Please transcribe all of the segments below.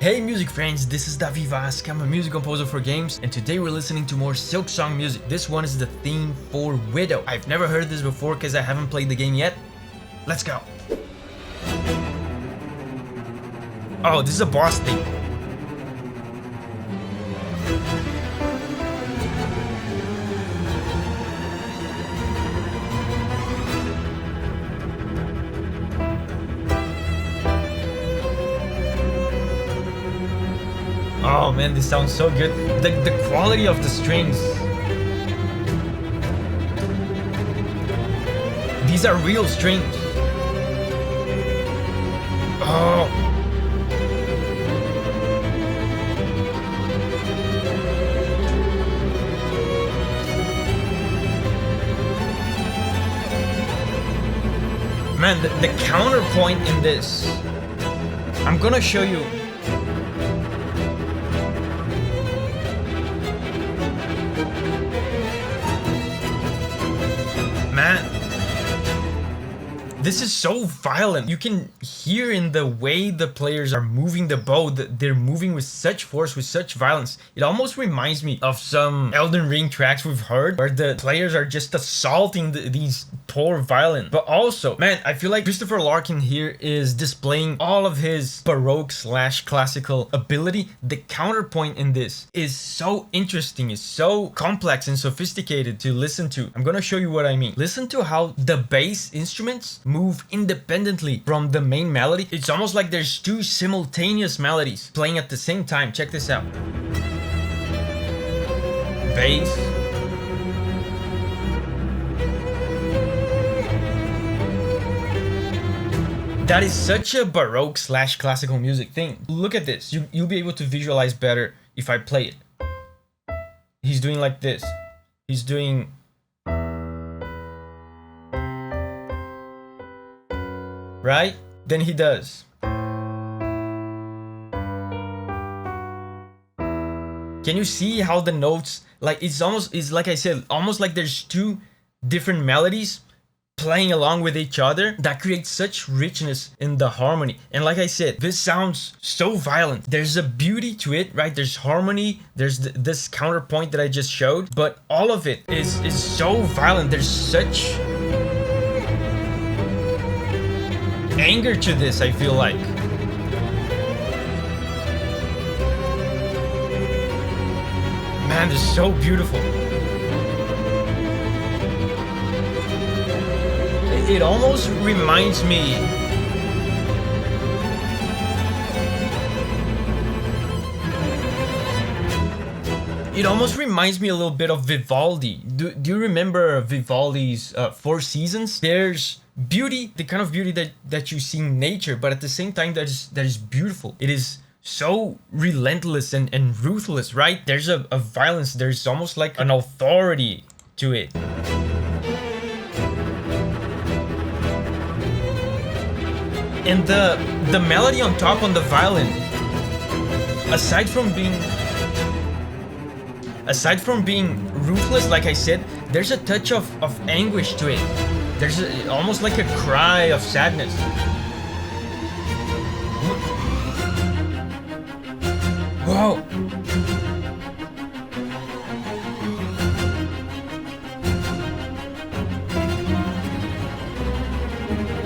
Hey music friends, this is Davi Vasc. I'm a music composer for games, and today we're listening to more Silksong music. This one is the theme for Widow. I've never heard this before because I haven't played the game yet. Let's go. Oh, this is a boss theme. Oh man, this sounds so good. The quality of the strings. These are real strings. Oh. Man, the counterpoint in this. I'm gonna show you. Man, this is so violent. You can hear in the way the players are moving the bow that they're moving with such force, with such violence. It almost reminds me of some Elden Ring tracks we've heard where the players are just assaulting these poor violin. But also, man, I feel like Christopher Larkin here is displaying all of his Baroque / classical ability. The counterpoint in this is so interesting, it's so complex and sophisticated to listen to. I'm gonna show you what I mean. Listen to how the bass instruments move independently from the main melody. It's almost like there's two simultaneous melodies playing at the same time. Check this out. Bass. That is such a Baroque / classical music thing. Look at this. You'll be able to visualize better if I play it. He's doing like this. He's doing... right? Then he does. Can you see how the notes, like it's like I said, almost like there's two different melodies playing along with each other that creates such richness in the harmony. And like I said, this sounds so violent. There's a beauty to it, right? There's harmony, there's this counterpoint that I just showed, but all of it is so violent. There's such anger to this, I feel like. Man, this is so beautiful. It almost reminds me a little bit of Vivaldi. Do you remember Vivaldi's Four Seasons? There's beauty, the kind of beauty that you see in nature, but at the same time that is beautiful. It is so relentless and ruthless, right? There's a violence, there's almost like an authority to it. And the melody on top on the violin, aside from being ruthless, like I said, there's a touch of anguish to it. There's almost like a cry of sadness. Whoa.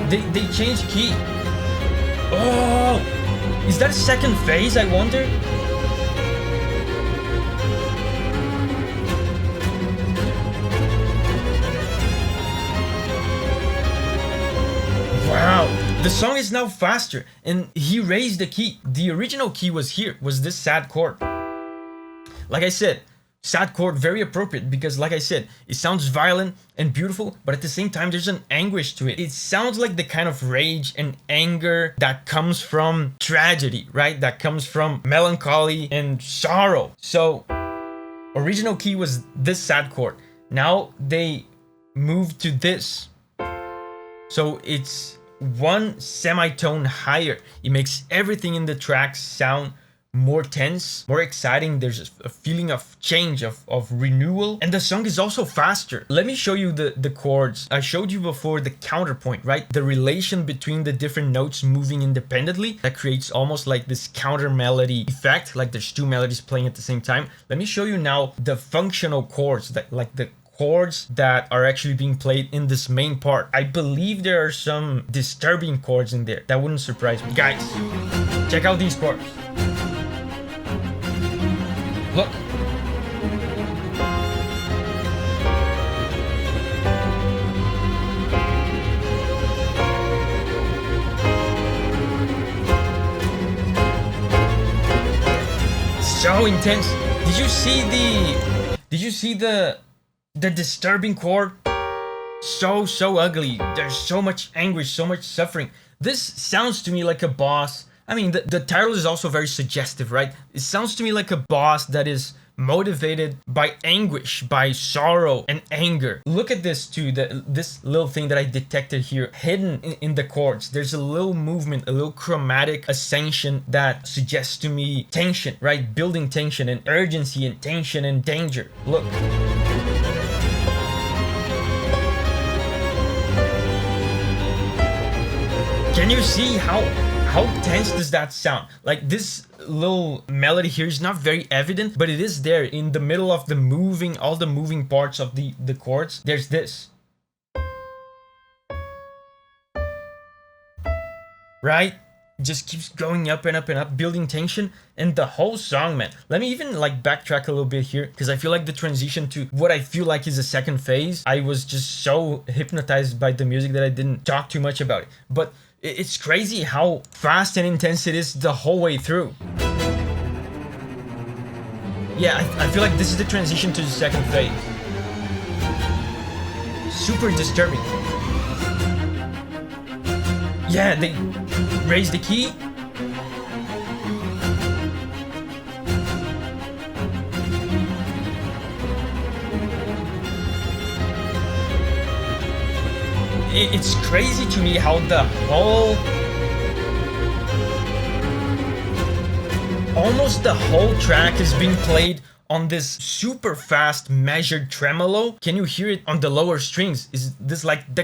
They changed key. Oh, is that a second phase, I wonder? Wow, the song is now faster, and he raised the key. The original key was here, was this sad chord. Like I said, sad chord, very appropriate, because like I said, it sounds violent and beautiful, but at the same time, there's an anguish to it. It sounds like the kind of rage and anger that comes from tragedy, right? That comes from melancholy and sorrow. So, original key was this sad chord. Now they moved to this. So it's one semitone higher. It makes everything in the track sound more tense, more exciting. There's a feeling of change, of renewal, and the song is also faster. Let me show you the chords. I showed you before the counterpoint, right? The relation between the different notes moving independently that creates almost like this counter melody effect, like there's two melodies playing at the same time. Let me show you now the functional chords, that like the chords that are actually being played in this main part. I believe there are some disturbing chords in there. That wouldn't surprise me. Guys, check out these chords. Look. So intense. Did you see the disturbing chord? So ugly. There's so much anguish, so much suffering. This sounds to me like a boss. I mean, the title is also very suggestive, right? It sounds to me like a boss that is motivated by anguish, by sorrow and anger. Look at this too, this little thing that I detected here, hidden in the chords. There's a little movement, a little chromatic ascension that suggests to me tension, right? Building tension and urgency and tension and danger. Look. Can you see how tense does that sound? Like this little melody here is not very evident, but it is there in the middle of the moving, all the moving parts of the chords. There's this. Right? Just keeps going up and up and up, building tension, and the whole song, man. Let me even like backtrack a little bit here, because I feel like the transition to what I feel like is a second phase, I was just so hypnotized by the music that I didn't talk too much about it. But it's crazy how fast and intense it is the whole way through. Yeah, I feel like this is the transition to the second phase. Super disturbing. Yeah, they raise the key. It's crazy to me how the whole, almost the whole track is being played on this super fast measured tremolo. Can you hear it on the lower strings? Is this like the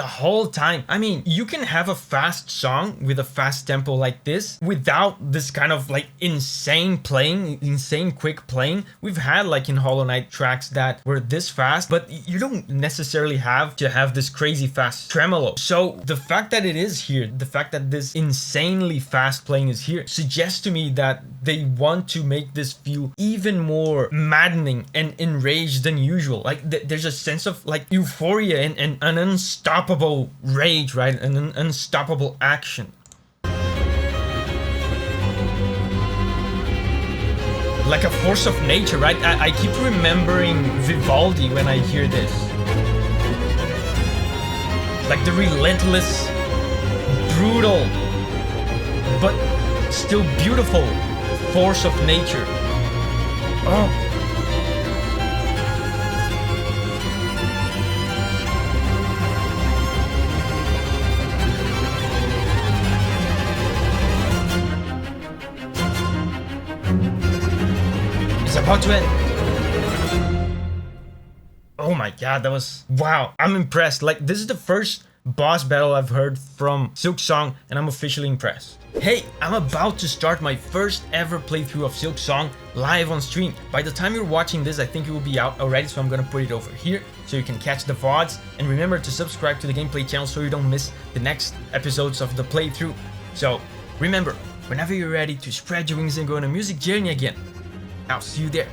whole time? I mean, you can have a fast song with a fast tempo like this without this kind of like insane playing, insane quick playing. We've had like in Hollow Knight tracks that were this fast, but you don't necessarily have to have this crazy fast tremolo. So the fact that it is here, the fact that this insanely fast playing is here, suggests to me that they want to make this feel even more maddening and enraged than usual. Like there's a sense of like euphoria and an unstoppable rage, right? An unstoppable action. Like a force of nature, right? I keep remembering Vivaldi when I hear this. Like the relentless, brutal, but still beautiful force of nature. Oh. It's about to end. Oh my god, that was... Wow, I'm impressed. Like, this is the first boss battle I've heard from Silksong, and I'm officially impressed. Hey, I'm about to start my first ever playthrough of Silksong live on stream. By the time you're watching this, I think it will be out already, so I'm gonna put it over here so you can catch the VODs. And remember to subscribe to the gameplay channel so you don't miss the next episodes of the playthrough. So remember, whenever you're ready to spread your wings and go on a music journey again, I'll see you there.